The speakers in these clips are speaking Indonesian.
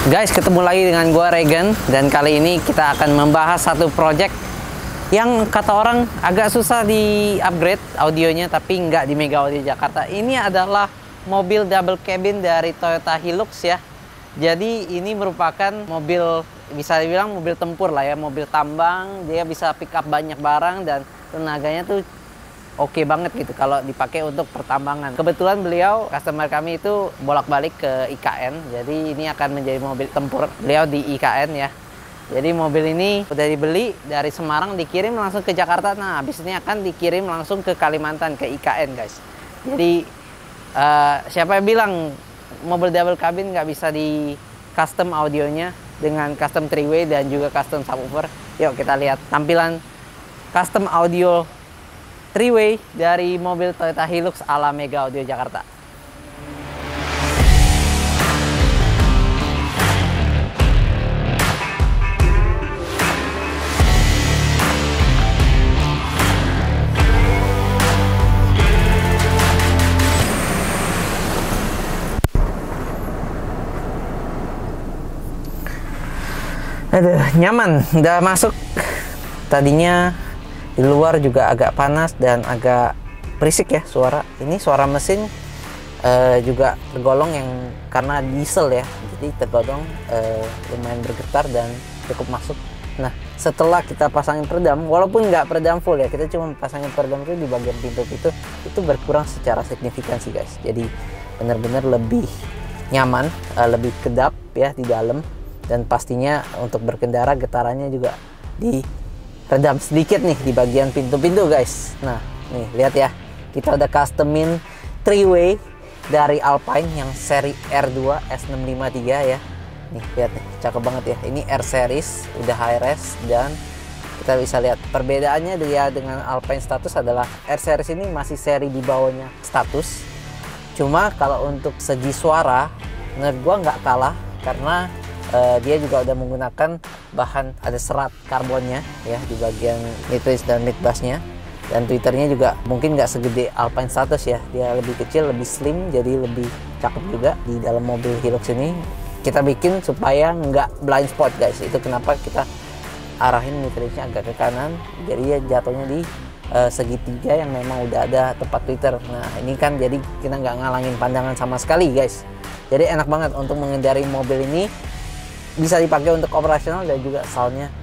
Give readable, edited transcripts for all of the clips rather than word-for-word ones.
Guys, ketemu lagi dengan gua Regen, dan kali ini kita akan membahas satu project yang kata orang agak susah di upgrade audionya, tapi nggak di Mega Audio Jakarta. Ini adalah mobil double cabin dari Toyota Hilux ya. Jadi ini merupakan mobil, bisa dibilang mobil tempur lah ya, mobil tambang. Dia bisa pick up banyak barang dan tenaganya tuh oke banget gitu kalau dipakai untuk pertambangan. Kebetulan beliau, customer kami itu bolak-balik ke IKN, jadi ini akan menjadi mobil tempur beliau di IKN ya. Jadi mobil ini udah dibeli dari Semarang, dikirim langsung ke Jakarta. Nah, habis ini akan dikirim langsung ke Kalimantan, ke IKN guys. Jadi siapa yang bilang mobil double cabin nggak bisa di custom audionya dengan custom three-way dan juga custom subwoofer? Yuk kita lihat tampilan custom audio three-way dari mobil Toyota Hilux ala Mega Audio Jakarta. Aduh, nyaman, udah masuk. Tadinya di luar juga agak panas dan agak berisik ya suara. Ini suara mesin juga tergolong yang karena diesel ya, jadi tergolong lumayan bergetar dan cukup masuk. Nah, setelah kita pasangin peredam, walaupun nggak peredam full ya, kita cuma pasangin peredam itu di bagian pintu itu berkurang secara signifikan sih guys. Jadi benar-benar lebih nyaman, lebih kedap ya di dalam, dan pastinya untuk berkendara getarannya juga redam sedikit nih di bagian pintu-pintu guys. Nah nih lihat ya, kita udah customin three-way dari Alpine yang seri R2 S653 ya. Nih lihat nih, cakep banget ya. Ini R series, udah high res, dan kita bisa lihat perbedaannya dia dengan Alpine Status adalah R series ini masih seri di bawahnya Status. Cuma kalau untuk segi suara menurut gua nggak kalah, karena dia juga udah menggunakan bahan, ada serat karbonnya ya di bagian mid-range dan mid-bassnya, dan tweeternya juga mungkin nggak segede Alpine Status ya, dia lebih kecil, lebih slim, jadi lebih cakep juga. Di dalam mobil Hilux ini kita bikin supaya nggak blind spot guys. Itu kenapa kita arahin mid-range-nya agak ke kanan, jadi ya jatuhnya di segitiga yang memang udah ada tempat tweeter. Nah ini kan jadi kita nggak ngalangin pandangan sama sekali guys, jadi enak banget untuk mengendari mobil ini. Bisa dipakai untuk operasional dan juga soundnya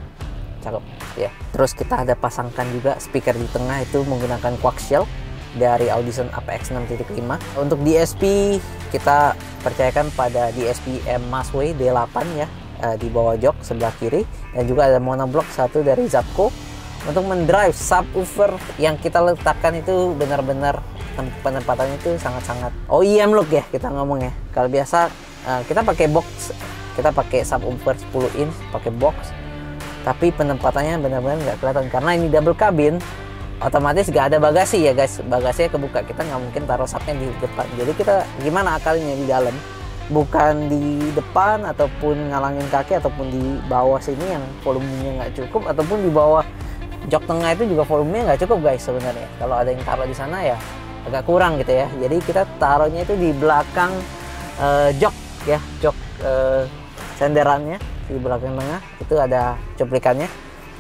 cakep ya. Terus kita ada pasangkan juga speaker di tengah, itu menggunakan coaxial dari Audison APX 6.5. Untuk DSP kita percayakan pada DSP M Masway D8 ya, di bawah jok sebelah kiri, dan juga ada monoblock satu dari Zapco. Untuk mendrive subwoofer yang kita letakkan itu benar-benar penempatannya itu sangat-sangat OEM look ya kita ngomong ya. Kalau biasa kita pakai box, kita pakai subwoofer 10 inch, pakai box, tapi penempatannya benar-benar nggak kelihatan karena ini double cabin. Otomatis nggak ada bagasi ya guys, bagasinya kebuka, kita nggak mungkin taruh subnya di depan. Jadi kita gimana akalnya di dalam, bukan di depan ataupun ngalangin kaki, ataupun di bawah sini yang volumenya nggak cukup, ataupun di bawah jok tengah itu juga volumenya nggak cukup guys sebenarnya. Kalau ada yang taruh di sana ya agak kurang gitu ya. Jadi kita taruhnya itu di belakang jok ya, jok senderannya di belakang tengah itu ada cuplikannya.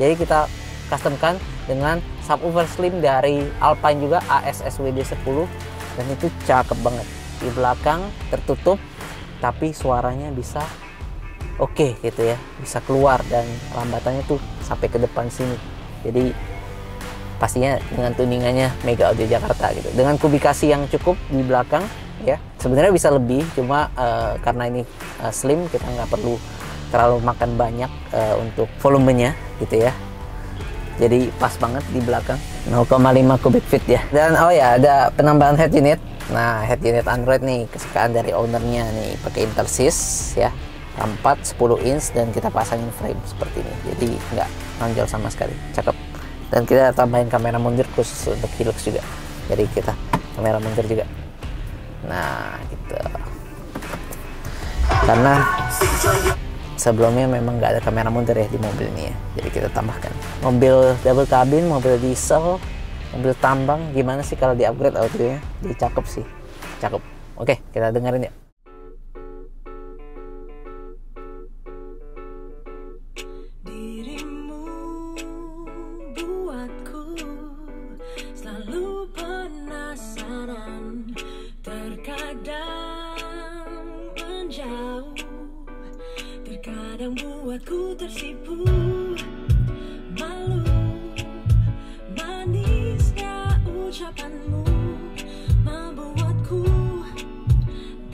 Jadi kita customkan dengan subwoofer slim dari Alpine juga ASSWD 10, dan itu cakep banget. Di belakang tertutup tapi suaranya bisa oke gitu ya, bisa keluar dan lambatannya tuh sampai ke depan sini. Jadi pastinya dengan tuningannya Mega Audio Jakarta gitu, dengan kubikasi yang cukup di belakang ya. Sebenarnya bisa lebih, cuma karena ini slim, kita nggak perlu terlalu makan banyak untuk volumenya gitu ya. Jadi pas banget di belakang, 0,5 cubic feet ya. Dan oh ya, ada penambahan head unit. Nah, head unit Android nih kesukaan dari ownernya nih, pakai Intersys ya, 4 10 inch, dan kita pasangin frame seperti ini, jadi nggak nonjol sama sekali, cakep. Dan kita tambahin kamera mundur khusus untuk Hilux juga, jadi kita kamera mundur juga. Nah gitu, karena sebelumnya memang nggak ada kamera mundur ya di mobil ini ya, jadi kita tambahkan. Mobil double cabin, mobil diesel, mobil tambang, gimana sih kalau di upgrade audionya? Jadi cakep sih, cakep. Oke, kita dengerin ya. Kadang buatku tersipu, malu manisnya ucapanmu membuatku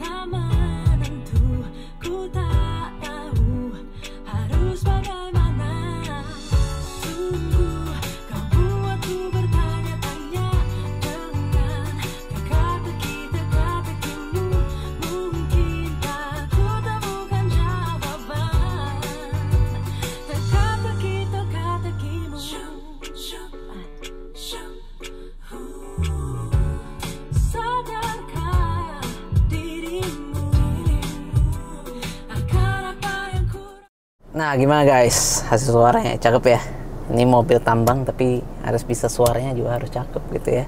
tak menentu. Ku tak tahu harus bagaimana. Tunggu, kau buatku bertanya-tanya dengan teka-tekimu. Mungkinkah ku temukan jawaban teka-tekimu. Sadarkah dirimu akan apa yang ku. Nah, gimana guys? Hasil suaranya cakep ya. Ini mobil tambang tapi harus bisa suaranya juga harus cakep gitu ya.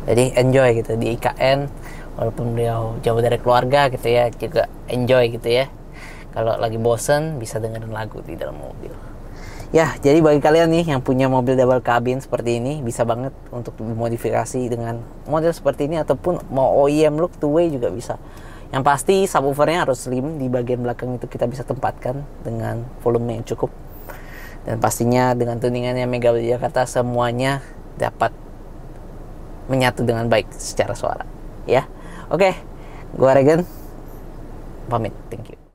Jadi enjoy gitu di IKN, walaupun beliau jauh dari keluarga gitu ya, juga enjoy gitu ya. Kalau lagi bosen bisa dengerin lagu di dalam mobil. Ya, jadi bagi kalian nih yang punya mobil double cabin seperti ini, bisa banget untuk dimodifikasi dengan model seperti ini, ataupun mau OEM look two way juga bisa. Yang pasti subwoofernya harus slim, di bagian belakang itu kita bisa tempatkan dengan volume yang cukup. Dan pastinya dengan tuningannya Mega Audio Jakarta semuanya dapat menyatu dengan baik secara suara. Ya, oke, gua Regen pamit, thank you.